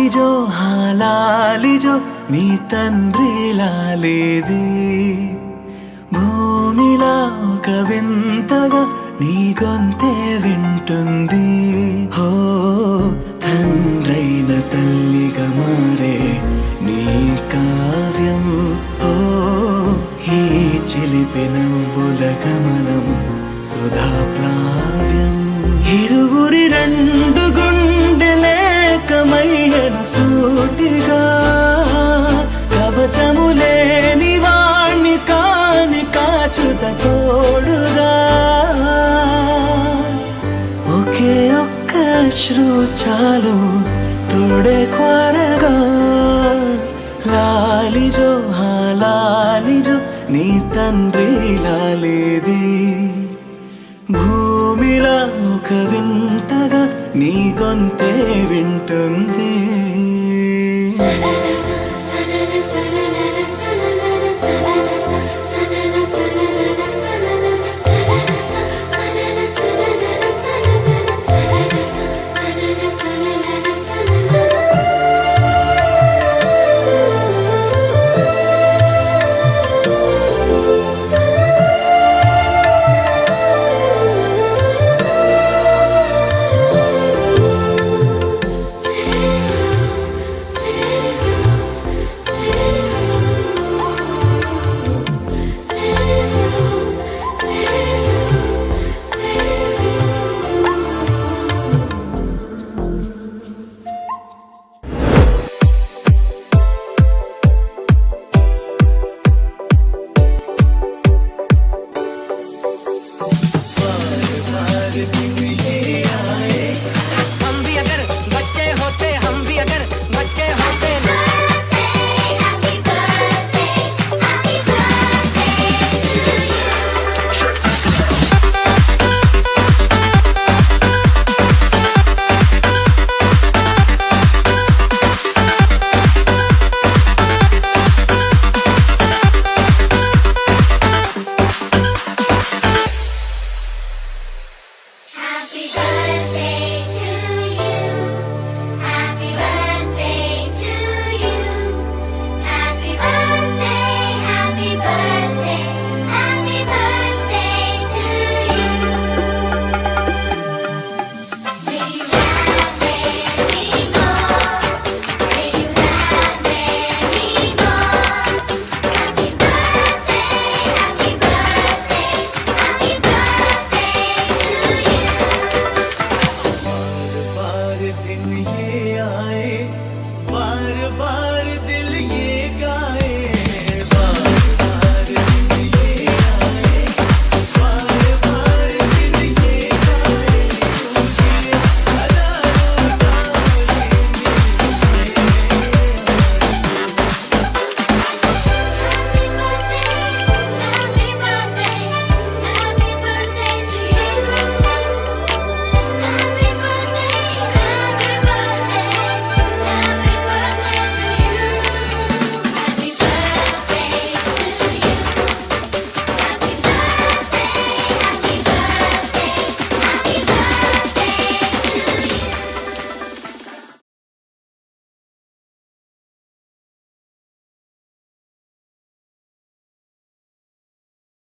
లాలిజో లాలిజో నీ తండ్రి లాలేది భూమిలా ఒక వింతగా నీ గొంతే వింటుంది హో తండ్రైన తల్లిగా మారే నీ కావ్యం ఓ ఈ చిలిపి నవ్వుల గమనం సుధా ప్లావ్యం ఇరువురి రెండు గుండెలేకమయ్యను సూటిగా కవచములేని వాణ్ణి కాని కాచుత తోడుగా ఒకే ఒక్క అశ్రు చాలు తోడే కోరగా లాలిజో లాలిజో నీ తండ్రి లాలేది భూమిలా ఒక వింతగా నీ గొంతే వింటుంది